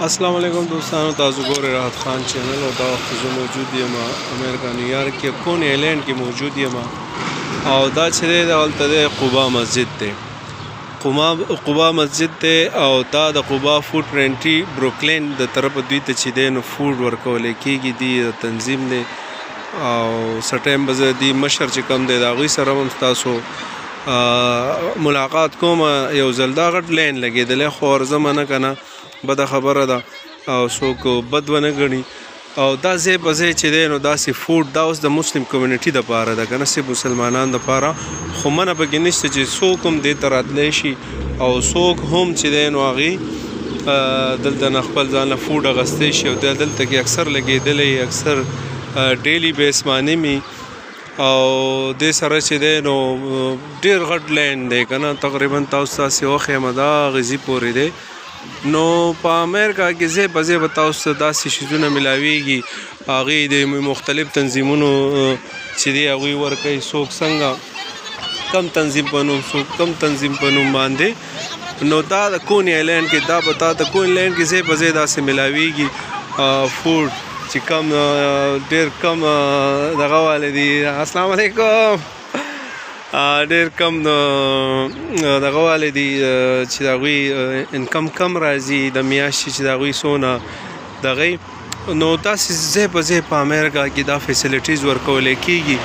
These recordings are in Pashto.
السلام علیکم دوستانو، تاسو ګورئ راحت خان چینل او دا وخت زه موجود یم امریکا نیویارک کې کونی آیلینډ کې موجود یم او دا چې دی دلته دی قبا مسجد دی. قبا مسجد دی او دا د قبا فوډ پرنټي بروکلین د طرفه دوی ته چې دی نو فوډ ورکولی کېږي. دی تنظیم دی او څه ټایم به زه دی مشر چې کوم دی د هغوی سره هم ستاسو ملاقات کوم. یو ځل دا غټ لین لګېدلی خو ورځمه نه که نه بده خبره ده او څوک بد ونه ګڼي. او دا ځای په ځای چې دی نو داسې فوډ دا اوس د مسلم کمیونټي دپاره ده که نه صرف مسلمانان دپاره، خو منه پکې نشته چې څوک هم دې ته راتلی شي او څوک هم چې دی نو هغې دلته نه خپل ځان له فوډ اخیستی شي. او دلته کې اکثر لګېدلی اکثر ډیلی بیس باندې مي او دې سره چې دی نو ډېر غټ لین دی که نه، تقریبا تاسو تاسې وښیم دا غزي پورې دی. نو په امریکا کې ځای په ځای به تاسو ته داسې شیزونه میلاویږي، هغې د مختلف تنظیمونو چې دی هغوی ورکوي، څوک څنګه کم تنظیم په نوم څوک کم تنظیم په نوم باندې. نو دا د کونی آیلینډ کې دا به تا ته کونی آیلینډ کې ځای په ځای داسې میلاویږي فوډ چې کم ډېر کم دغه والی دي. السلام علیکم. ډېر کم دغه والی دي چې د هغوی انکم کم راځي د میاشتې چې د هغوی څونه دغې. نو داسې ځای په ځای په امریکا کې دا فیسیلیټیز ورکولی کېږي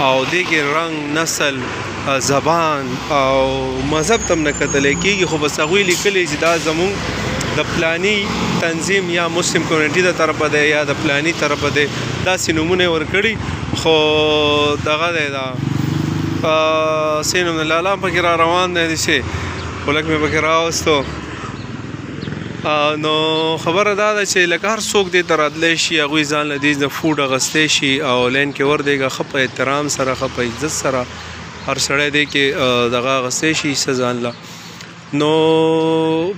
او دې کې رنګ، نسل، زبان او مذهب ته هم نه کتلی کېږي، خو بس هغوی لیکلی چې دا زموږ د پلاني تنظیم یا مسلم کمیونټي د طرفه دی یا د پلاني طرفه دی، داسې نومونه یې ورکړي. خو دغه دی دا څه نوم دی لالا پکې را روان دی داسې خو لږ مې پکې راوستو. نو خبره دا ده چې لکه هر څوک دې ته راتلی شي، هغوی ځان له دې د فوډ اخیستی شي او لین کې وردېږه ښه په احترام سره ښه په عزت سره هر سړی دی کې دغه اخیستی شي څه ځان له. نو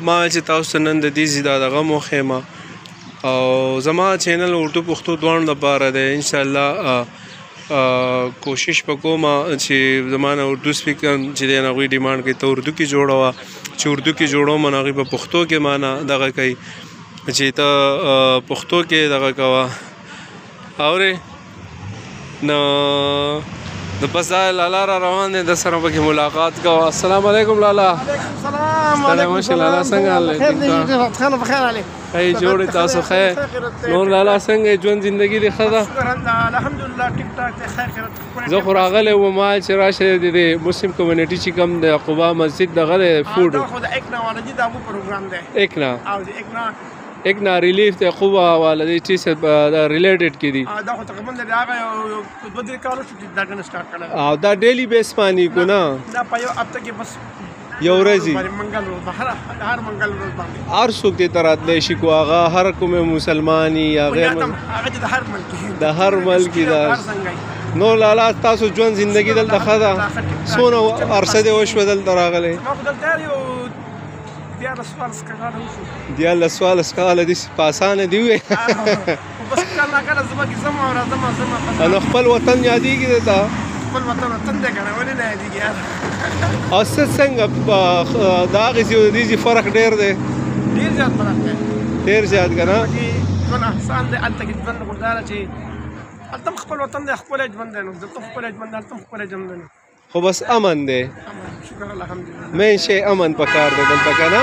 ما چې تاسو ته نن د دې دا دغه م وښیم او زما چینل اردو پښتو دواړو لپاره دی. انشاءالله کوشش به کوم چې زما نه اردو سپیکر چې دی هغوی ډیمانډ کوي ته اردو کې جوړوه، چې اردو کې جوړوم نو هغوی په پښتو کې مانه دغه کوي چې ته پښتو کې دغه کوه اورې. نو د بس دا لالا را روان دی، د سره پکې ملاقات کوه. السلام علیکم لالا. ستړی مه شې لالا، څنګه حال دی؟ ښه جوړې تاسو ښه نور لالا څنګه ژوند زندګي دې ښه ده؟ الحمدلله ټیک ټاک دی، خیر خیرات. زه خو راغلی وم چې راشه د مسلم کمیونټي چې کوم د قبا مسجد دغه دی فوډ دا خو د اکنا والا دي، دا مو پروګرام دی اکنا او د اکنا ریلیف د قبا والا دی چې څه ریلیټډ کې دي. دا خو تقریبا د هغه یو 2-3 کالو چې دا کنه سٹارټ کړل او دا ډیلی بیس باندې کو نه، دا په یو هفته کې بس یو ورځ منګل ورځ هر منګل ورځ باندې هر څوک دې ته راتلی شي کو هغه هر کومه مسلمان یا غیر هغه د هر ملک د هر ملک دا. نو لالا تاسو ژوند زندگی دلته ښه ده؟ څونه عرصه دې وشوه دلته راغلی؟ ما خو دلته یو 14 کاله وشو. 14 کاله داسې په اسانه دي ووایې؟ بس کله ناکله زه پکې ځم او راځم. نو خپل وطن یادېږي درته؟ خپل وطن دی که نه، ولې نه یادېږي یاره. او څنګه د هغې ځای او دې ځای فرق ډېر دی؟ ډېر زیات فرق دی، ډېر زیات که نه؟ پکې ژوند احسان دی. هلته کې ژوند خو دا ده چې هلته هم خپل وطن دی، ښکلی ژوند دی، نو دلته هم ښکلی ژوند دی، هلته هم ښکلی ژوند دی، خو بس امن دی. شکر الحمدلله. مین شی امن پکار دی دلته که نه؟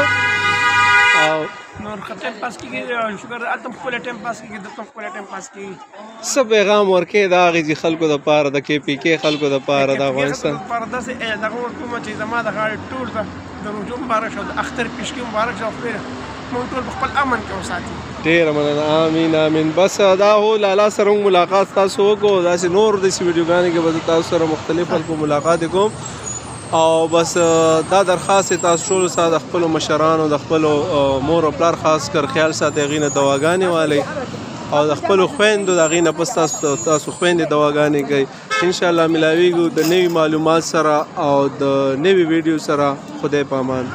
او نور ښه ټایم پاس کېږي، شکر هلته هم ښکلی ټایم پاس کېږي، دلته هم ښکلی ټایم پاس کېږي. څه پیغام ورکوې د هغې ځای خلکو دپاره، د کې پي کې خلکو دپاره، د افغانستان دپاره داسې دغه ورکوم چې زما د غاړې ټول ته د روژو مبارک شه او د اختر پیشکي مبارک شه او خدای موږ ټول په خپل امن کې وساتي. ډېره مننه، امین امین. بس دا هو لالا سره موږ ملاقات تاسو وکړو، داسې نور داسې ویډیوګانې کې به تاسو سره مختلف خلکو ملاقات کوم او بس دا درخواست تاسو ټولو سره د خپلو مشرانو د خپلو مور او پلار خاص کر خیال ساتئ، هغې نه دواګانې والئ او د خپلو خویندو د هغې نه پس تاسو خویندې دواګانې کوئ. انشاءالله ملاویږو د نوي معلومات سره او د نوي ویډیو سره. خدای په امان.